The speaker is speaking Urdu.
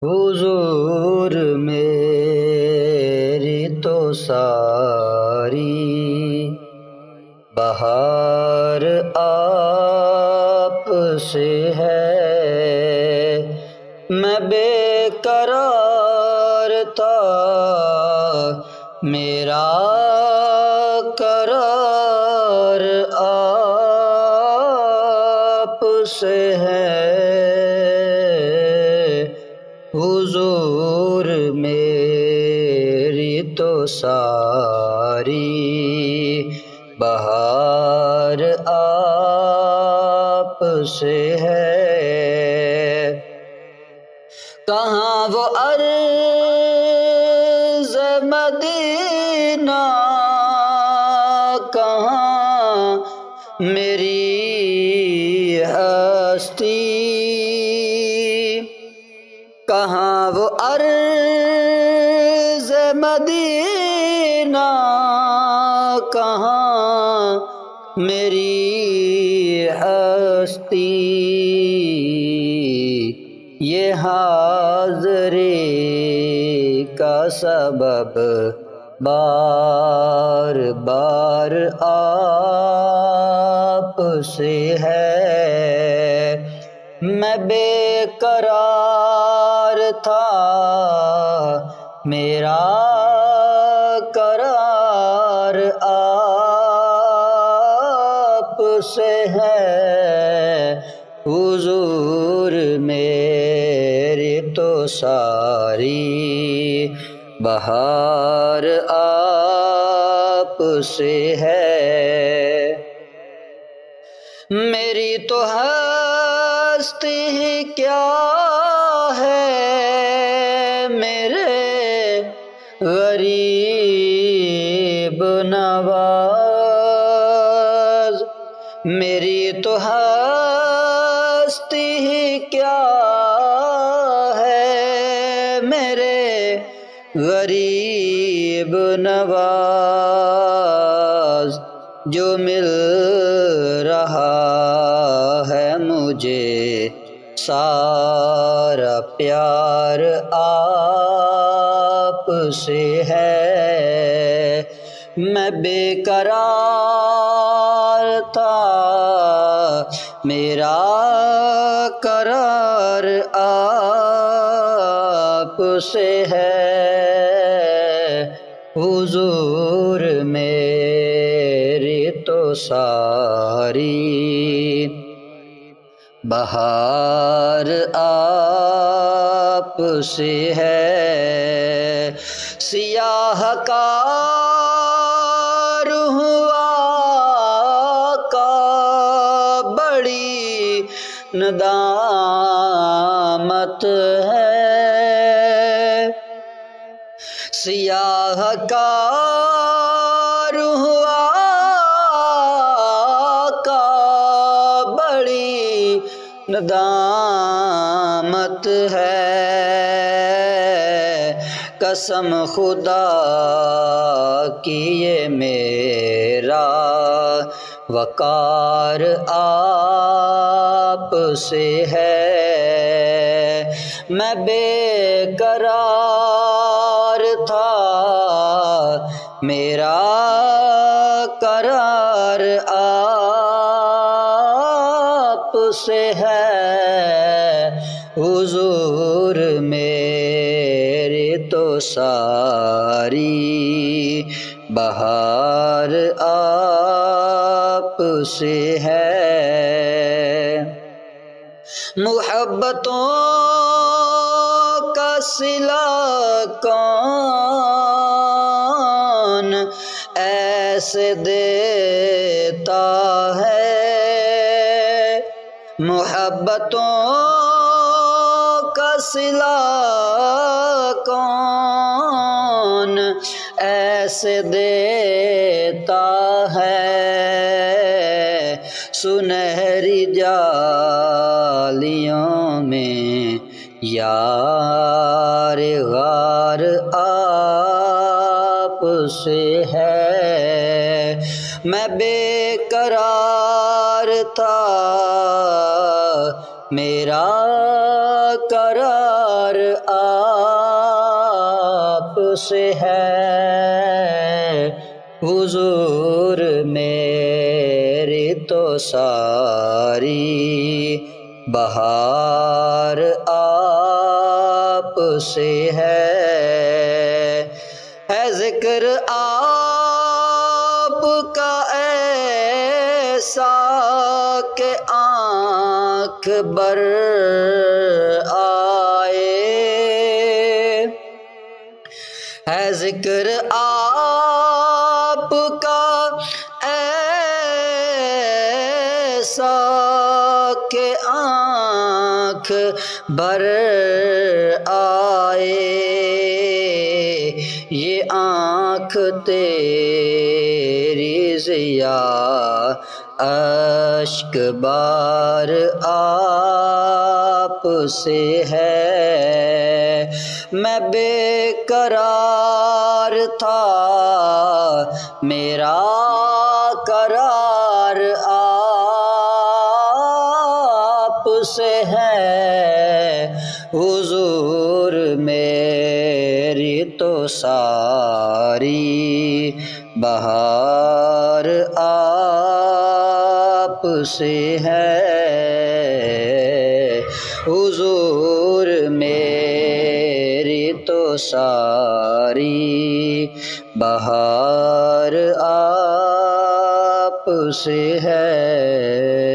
حضور میری تو ساری بہار آپ سے ہے، میں بے قرار تھا میرا قرار آپ سے ہے۔ حضور میری تو ساری بہار آپ سے ہے، کہاں وہ عرض مدینہ، کہاں میری ہستی، کہاں وہ عرض مدینہ، کہاں میری ہستی، یہ حاضری کا سبب بار بار آپ سے ہے، میں بے قرار تھا میرا قرار آپ سے ہے۔ حضور میری تو ساری بہار آپ سے ہے، میری تو ہستی کیا ہے میرے غریب نواز، میری تو ہستی کیا ہے میرے غریب نواز، جو مل رہا ہے مجھے سارا پیار آپ سے ہے، میں بے قرار تھا میرا قرار آپ سے ہے۔ حضور میری تو ساری بہار آپ سے ہے، سیاہ کار ہوا کا بڑی ندامت ہے، سیاہ کار ہوا کا بڑی ندامت ہے، قسم خدا کی یہ میرا وقار آپ سے ہے، میں بے قرار تھا میرا قرار آپ سے ہے۔ حضور میری تو ساری بہار آپ سے ہے، محبتوں کا صلہ کون ایسے دیتا ہے، محبتوں کا صلہ کون ایسے دیتا ہے، سنہری جالیوں میں یار غار آپ سے ہے، میں بے قرار تھا میرا قرار بہار آپ سے ہے، حضور میری تو ساری بہار آپ سے ہے ذکر آپ کا ایسا کہ آنکھ بر آئے، ہے ذکر آپ کا ایسا کہ آنکھ بھر آئے، یہ آنکھ تیری ضیا اشک بار آپ سے ہے، میں بے قرار تھا میرا قرار آپ سے ہے، حضور میری تو ساری بہار آپ سے ہے، حضور میری تو ساری بہار آپ سے ہے۔